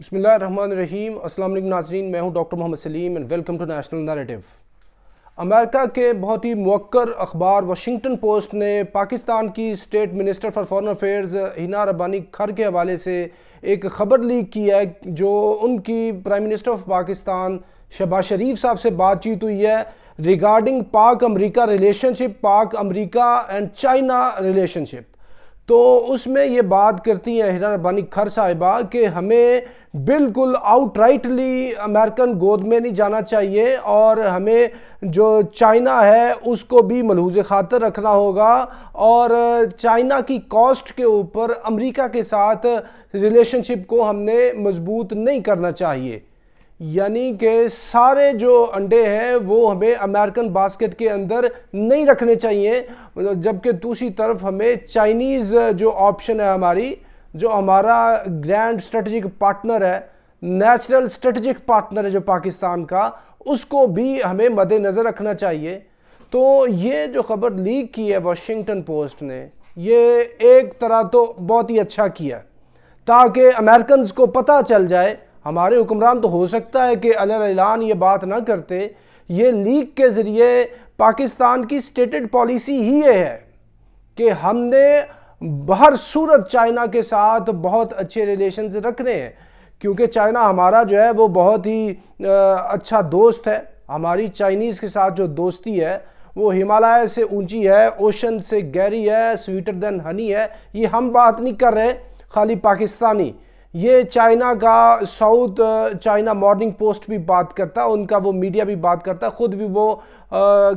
بسم اللہ الرحمن الرحیم۔ السلام علیکم ناظرین، میں ہوں doctor Muhammad Salim and welcome to national narrative. America کے بہت ہی موقر اخبار واشنگٹن پوسٹ نے پاکستان کی state minister for foreign affairs Hina Rabbani کھر کے حوالے سے ایک خبر لیک کی ہے، جو ان کی prime minister of Pakistan Shehbaz Sharif صاحب سے بات چیت ہوئی ہے ریگارڈنگ پاک امریکہ ریلیشن شپ، پاک امریکہ اینڈ چائنا ریلیشن شپ۔ تو اس میں یہ بات کرتی ہیں ہینا ربانی کھر صاحبہ کہ ہمیں بالکل آؤٹ رائٹلی امریکن گود میں نہیں جانا چاہیے، اور ہمیں جو چائنا ہے اس کو بھی ملحوظ خاطر رکھنا ہوگا، اور چائنا کی کاسٹ کے اوپر امریکہ کے ساتھ ریلیشن شپ کو ہم نے مضبوط نہیں کرنا چاہیے۔ یعنی کہ سارے جو انڈے ہیں وہ ہمیں امریکن باسکٹ کے اندر نہیں رکھنے چاہیے، جبکہ دوسری طرف ہمیں چائنیز جو آپشن ہے ہماری، جو ہمارا گرینڈ اسٹریٹجک پارٹنر ہے، نیچرل اسٹریٹجک پارٹنر ہے جو پاکستان کا، اس کو بھی ہمیں مد نظر رکھنا چاہیے۔ تو یہ جو خبر لیک کی ہے واشنگٹن پوسٹ نے، یہ ایک طرح تو بہت ہی اچھا کیا ہے تاکہ امریکنز کو پتہ چل جائے۔ ہمارے حکمران تو ہو سکتا ہے کہ علیہ اعلان یہ بات نہ کرتے، یہ لیک کے ذریعے پاکستان کی سٹیٹڈ پالیسی ہی یہ ہے کہ ہم نے بہر صورت چائنا کے ساتھ بہت اچھے ریلیشنز رکھنے ہیں، کیونکہ چائنا ہمارا جو ہے وہ بہت ہی اچھا دوست ہے۔ ہماری چائنیز کے ساتھ جو دوستی ہے وہ ہمالیہ سے اونچی ہے، اوشن سے گہری ہے، سویٹر دین ہنی ہے۔ یہ ہم بات نہیں کر رہے خالی پاکستانی، یہ چائنا کا ساؤتھ چائنا مارننگ پوسٹ بھی بات کرتا ہے، ان کا وہ میڈیا بھی بات کرتا ہے، خود بھی وہ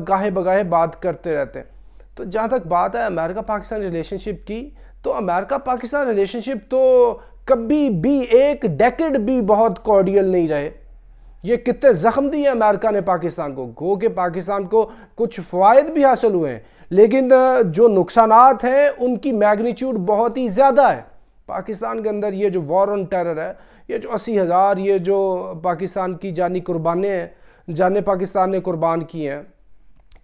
گاہے بگاہے بات کرتے رہتے ہیں۔ تو جہاں تک بات ہے امریکہ پاکستان ریلیشن شپ کی، تو امریکہ پاکستان ریلیشن شپ تو کبھی بھی ایک ڈیکیڈ بھی بہت کارڈیل نہیں رہے۔ یہ کتنے زخم دیے امریکہ نے پاکستان کو، گو کہ پاکستان کو کچھ فوائد بھی حاصل ہوئے ہیں، لیکن جو نقصانات ہیں ان کی میگنیچیوڈ بہت ہی زیادہ ہے۔ پاکستان کے اندر یہ جو وار آن ٹیرر ہے، یہ جو 80,000 یہ جو پاکستان کی جانی قربانیں ہیں، جانیں پاکستان نے قربان کی ہیں،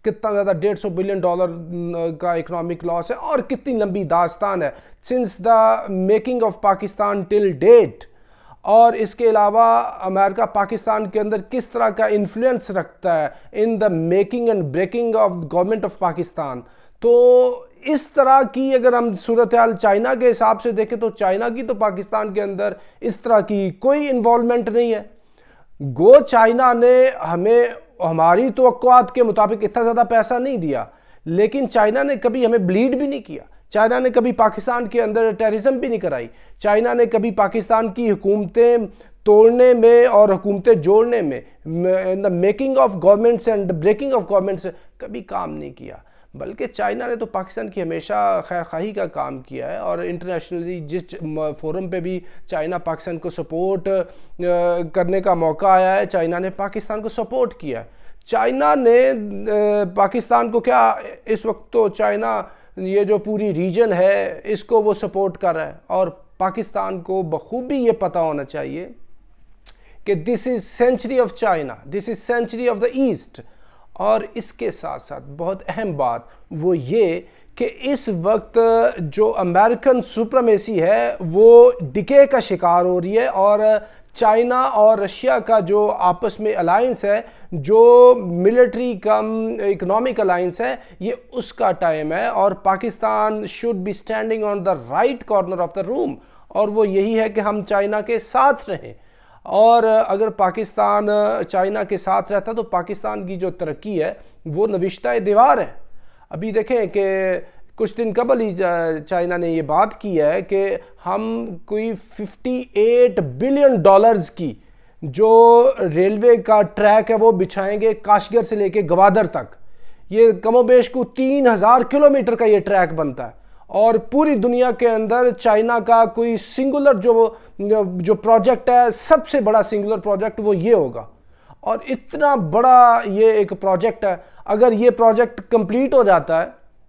کتنا زیادہ $150 بلین کا اکنامک لاس ہے، اور کتنی لمبی داستان ہے since the making of Pakistan till date. اور اس کے علاوہ امریکہ پاکستان کے اندر کس طرح کا انفلوئنس رکھتا ہے in the making and breaking of government of Pakistan. تو اس طرح کی اگر ہم صورتحال چائنا کے حساب سے دیکھیں تو چائنا کی تو پاکستان کے اندر اس طرح کی کوئی انوالومنٹ نہیں ہے۔ گو چائنا نے ہمیں ہماری توقعات کے مطابق اتنا زیادہ پیسہ نہیں دیا، لیکن چائنا نے کبھی ہمیں بلیڈ بھی نہیں کیا، چائنا نے کبھی پاکستان کے اندر ٹیررزم بھی نہیں کرائی، چائنا نے کبھی پاکستان کی حکومتیں توڑنے میں اور حکومتیں جوڑنے میں in the making of governments and breaking of governments کبھی کام نہیں کیا، بلکہ چائنا نے تو پاکستان کی ہمیشہ خیر خواہی کا کام کیا ہے، اور انٹرنیشنلی جس فورم پہ بھی چائنا پاکستان کو سپورٹ کرنے کا موقع آیا ہے، چائنا نے پاکستان کو سپورٹ کیا ہے۔ چائنا نے پاکستان کو کیا، اس وقت تو چائنا یہ جو پوری ریجن ہے اس کو وہ سپورٹ کر رہا ہے، اور پاکستان کو بخوبی یہ پتہ ہونا چاہیے کہ this is century of China, this is century of the east. اور اس کے ساتھ ساتھ بہت اہم بات وہ یہ کہ اس وقت جو امریکن سپریمیسی ہے وہ ڈکے کا شکار ہو رہی ہے، اور چائنا اور رشیا کا جو آپس میں الائنس ہے، جو ملٹری کم اکنامک الائنس ہے، یہ اس کا ٹائم ہے، اور Pakistan should be standing on the right corner of the room, اور وہ یہی ہے کہ ہم چائنا کے ساتھ رہیں۔ اور اگر پاکستان چائنا کے ساتھ رہتا تو پاکستان کی جو ترقی ہے وہ نوشتہ دیوار ہے۔ ابھی دیکھیں کہ کچھ دن قبل ہی چائنا نے یہ بات کی ہے کہ ہم کوئی $58 بلین کی جو ریلوے کا ٹریک ہے وہ بچھائیں گے کاشغر سے لے کے گوادر تک۔ یہ کم و بیش کو 3000 کلومیٹر کا یہ ٹریک بنتا ہے، اور پوری دنیا کے اندر چائنا کا کوئی سنگولر جو پروجیکٹ ہے، سب سے بڑا سنگولر پروجیکٹ وہ یہ ہوگا۔ اور اتنا بڑا یہ ایک پروجیکٹ ہے، اگر یہ پروجیکٹ کمپلیٹ ہو جاتا ہے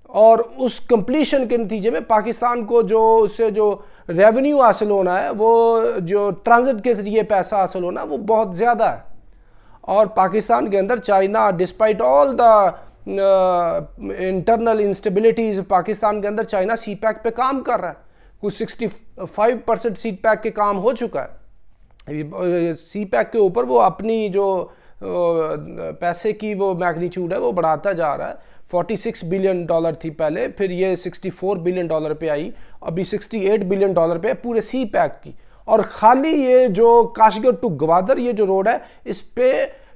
اور اس کمپلیشن کے نتیجے میں پاکستان کو جو اس سے جو ریونیو حاصل ہونا ہے، وہ جو ٹرانزٹ کے ذریعے پیسہ حاصل ہونا ہے، وہ بہت زیادہ ہے۔ اور پاکستان کے اندر China despite all the internal instabilities, Pakistan کے اندر چائنا سی پیک پہ کام کر رہا ہے، کچھ 65% سی پیک کے کام ہو چکا ہے۔ سی پیک کے اوپر وہ اپنی جو پیسے کی وہ میگنیچیوڈ ہے وہ بڑھاتا جا رہا ہے. 46 بلین ڈالر تھی پہلے, پھر یہ 64 بلین ڈالر پہ آئی, ابھی 68 بلین ڈالر پہ پورے سی پیک کی. اور خالی یہ جو کاشگر ٹو گوادر یہ جو روڈ ہے اس پہ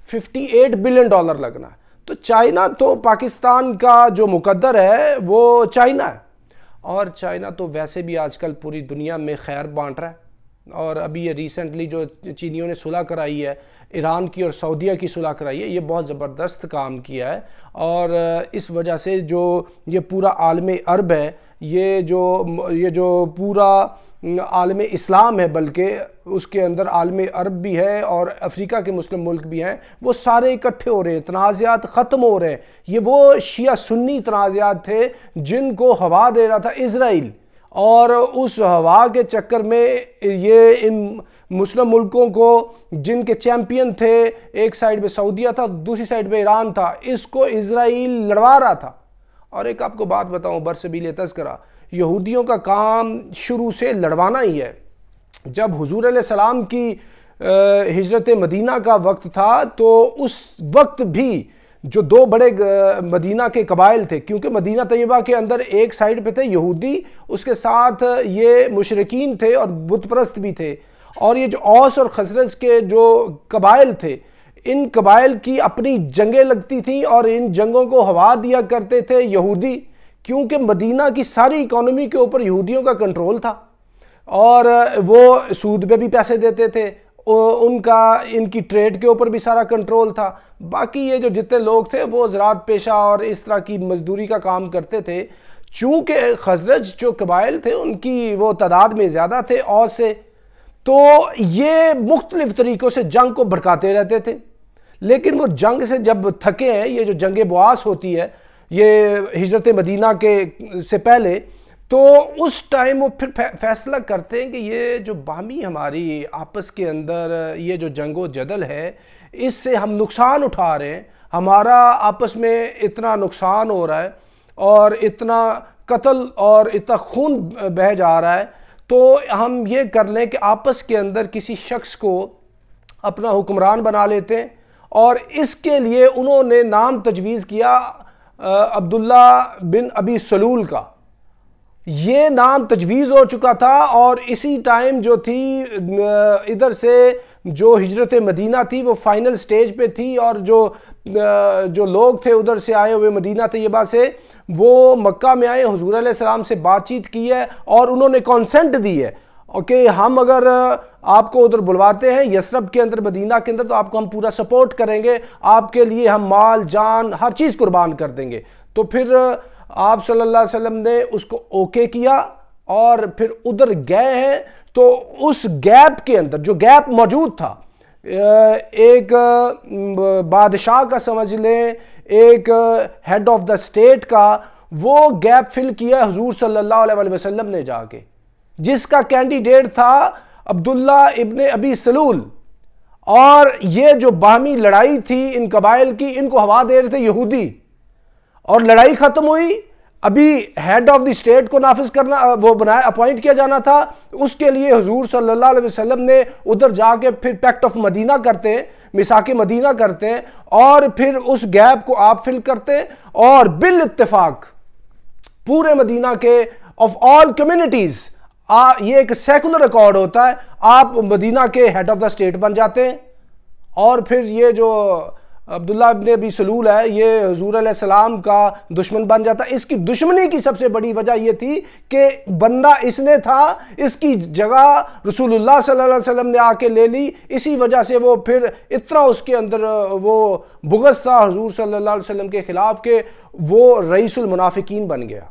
58 بلین ڈالر لگنا ہے. تو چائنا تو پاکستان کا جو مقدر ہے وہ چائنا ہے, اور چائنا تو ویسے بھی آج کل پوری دنیا میں خیر بانٹ رہا ہے. اور ابھی یہ ریسنٹلی جو چینیوں نے صلح کرائی ہے, ایران کی اور سعودیہ کی صلح کرائی ہے, یہ بہت زبردست کام کیا ہے. اور اس وجہ سے جو یہ پورا عالم عرب ہے, یہ جو پورا عالم اسلام ہے, بلکہ اس کے اندر عالم عرب بھی ہے اور افریقہ کے مسلم ملک بھی ہیں, وہ سارے اکٹھے ہو رہے ہیں, تنازعات ختم ہو رہے ہیں. یہ وہ شیعہ سنی تنازعات تھے جن کو ہوا دے رہا تھا اسرائیل, اور اس ہوا کے چکر میں یہ ان مسلم ملکوں کو جن کے چیمپئن تھے, ایک سائیڈ پہ سعودیہ تھا, دوسری سائیڈ پہ ایران تھا, اس کو اسرائیل لڑوا رہا تھا. اور ایک آپ کو بات بتاؤں برسبیل تذکرہ, یہودیوں کا کام شروع سے لڑوانا ہی ہے. جب حضور علیہ السلام کی ہجرت مدینہ کا وقت تھا تو اس وقت بھی جو دو بڑے مدینہ کے قبائل تھے, کیونکہ مدینہ طیبہ کے اندر ایک سائیڈ پہ تھے یہودی, اس کے ساتھ یہ مشرکین تھے اور بت پرست بھی تھے, اور یہ جو اوس اور خزرج کے جو قبائل تھے, ان قبائل کی اپنی جنگیں لگتی تھیں اور ان جنگوں کو ہوا دیا کرتے تھے یہودی, کیونکہ مدینہ کی ساری اکانومی کے اوپر یہودیوں کا کنٹرول تھا, اور وہ سود پہ بھی پیسے دیتے تھے, ان کی ٹریڈ کے اوپر بھی سارا کنٹرول تھا. باقی یہ جو جتنے لوگ تھے وہ زراعت پیشہ اور اس طرح کی مزدوری کا کام کرتے تھے. چونکہ خزرج جو قبائل تھے ان کی وہ تعداد میں زیادہ تھے اوس سے, تو یہ مختلف طریقوں سے جنگ کو بھڑکاتے رہتے تھے. لیکن وہ جنگ سے جب تھکے ہیں, یہ جو جنگ بواس ہوتی ہے یہ ہجرت مدینہ کے سے پہلے, تو اس ٹائم وہ پھر فیصلہ کرتے ہیں کہ یہ جو باہمی ہماری آپس کے اندر یہ جو جنگ و جدل ہے, اس سے ہم نقصان اٹھا رہے ہیں, ہمارا آپس میں اتنا نقصان ہو رہا ہے اور اتنا قتل اور اتنا خون بہہ جا رہا ہے, تو ہم یہ کر لیں کہ آپس کے اندر کسی شخص کو اپنا حکمران بنا لیتے ہیں. اور اس کے لیے انہوں نے نام تجویز کیا عبداللہ بن ابی سلول کا. یہ نام تجویز ہو چکا تھا, اور اسی ٹائم جو تھی ادھر سے جو ہجرت مدینہ تھی وہ فائنل سٹیج پہ تھی, اور جو لوگ تھے ادھر سے آئے ہوئے مدینہ طیبہ سے, وہ مکہ میں آئے, حضور علیہ السلام سے بات چیت کی ہے, اور انہوں نے کانسنٹ دی ہے کہ ہم اگر آپ کو ادھر بلواتے ہیں یثرب کے اندر, مدینہ کے اندر, تو آپ کو ہم پورا سپورٹ کریں گے, آپ کے لیے ہم مال جان ہر چیز قربان کر دیں گے. تو پھر آپ صلی اللہ علیہ وسلم نے اس کو اوکے کیا اور پھر ادھر گئے ہیں. تو اس گیپ کے اندر جو گیپ موجود تھا, ایک بادشاہ کا سمجھ لیں, ایک ہیڈ آف دا اسٹیٹ کا, وہ گیپ فل کیا حضور صلی اللہ علیہ وسلم نے جا کے, جس کا کینڈیڈیٹ تھا عبداللہ ابن ابی سلول. اور یہ جو باہمی لڑائی تھی ان قبائل کی, ان کو ہوا دے رہے تھے یہودی, اور لڑائی ختم ہوئی. ابھی ہیڈ آف دی اسٹیٹ کو نافذ کرنا, وہ بنایا, اپوائنٹ کیا جانا تھا, اس کے لیے حضور صلی اللہ علیہ وسلم نے ادھر جا کے پھر پیکٹ آف مدینہ کرتے ہیں, میثاق مدینہ کرتے ہیں, اور پھر اس گیپ کو آپ فل کرتے ہیں, اور بالاتفاق پورے مدینہ کے آف آل کمیونٹیز, یہ ایک سیکولر ریکارڈ ہوتا ہے, آپ مدینہ کے ہیڈ آف دا اسٹیٹ بن جاتے ہیں. اور پھر یہ جو عبداللہ ابن ابی سلول ہے یہ حضور علیہ السلام کا دشمن بن جاتا. اس کی دشمنی کی سب سے بڑی وجہ یہ تھی کہ بندہ اس نے تھا, اس کی جگہ رسول اللہ صلی اللہ علیہ وسلم نے آ کے لے لی. اسی وجہ سے وہ پھر اتنا اس کے اندر وہ بغض تھا حضور صلی اللہ علیہ وسلم کے خلاف کہ وہ رئیس المنافقین بن گیا.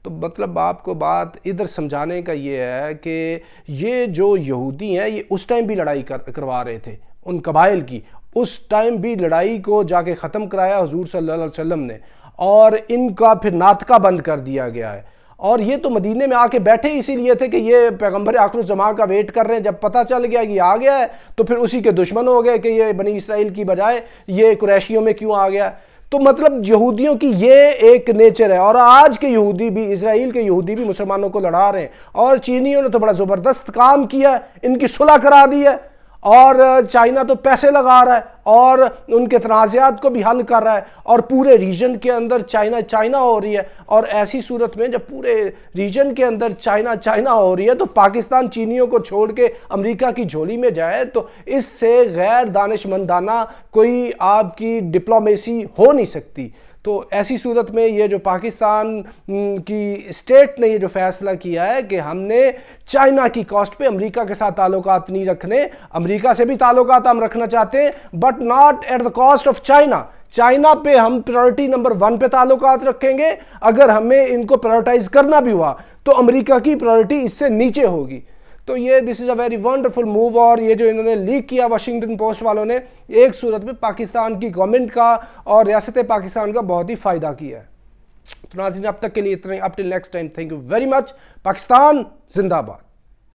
تو مطلب آپ کو بات ادھر سمجھانے کا یہ ہے کہ یہ جو یہودی ہیں یہ اس ٹائم بھی لڑائی کروا رہے تھے ان قبائل کی, اس ٹائم بھی لڑائی کو جا کے ختم کرایا حضور صلی اللہ علیہ وسلم نے, اور ان کا پھر ناطقہ بند کر دیا گیا ہے. اور یہ تو مدینے میں آ کے بیٹھے اسی لیے تھے کہ یہ پیغمبر آخر الزمان کا ویٹ کر رہے ہیں. جب پتہ چل گیا کہ یہ آ گیا ہے تو پھر اسی کے دشمن ہو گئے کہ یہ بنی اسرائیل کی بجائے یہ قریشیوں میں کیوں آ گیا. تو مطلب یہودیوں کی یہ ایک نیچر ہے. اور آج کے یہودی بھی, اسرائیل کے یہودی بھی مسلمانوں کو لڑا رہے ہیں, اور چینیوں نے تو بڑا زبردست کام کیا ہے, ان کی صلح کرا دی ہے. اور چائنا تو پیسے لگا رہا ہے اور ان کے تنازعات کو بھی حل کر رہا ہے اور پورے ریجن کے اندر چائنا ہو رہی ہے، اور ایسی صورت میں جب پورے ریجن کے اندر چائنا ہو رہی ہے تو پاکستان چینیوں کو چھوڑ کے امریکہ کی جھولی میں جائے تو اس سے غیر دانشمندانہ کوئی آپ کی ڈپلومیسی ہو نہیں سکتی۔ تو ایسی صورت میں یہ جو پاکستان کی اسٹیٹ نے یہ جو فیصلہ کیا ہے کہ ہم نے چائنا کی کاسٹ پہ امریکہ کے ساتھ تعلقات نہیں رکھنے، امریکہ سے بھی تعلقات ہم رکھنا چاہتے ہیں but not at the cost of China پہ ہم پرائورٹی نمبر 1 پہ تعلقات رکھیں گے، اگر ہمیں ان کو پرائورٹائز کرنا بھی ہوا تو امریکہ کی پرائورٹی اس سے نیچے ہوگی۔ تو یہ دس از اے ویری ونڈرفل موو، اور یہ جو انہوں نے لیک کیا واشنگٹن پوسٹ والوں نے، ایک صورت میں پاکستان کی گورنمنٹ کا اور ریاست پاکستان کا بہت ہی فائدہ کیا ہے۔ تو ناظرین اب تک کے لیے اتنا ہی، up till next time, thank you very much. Pakistan زندہ باد۔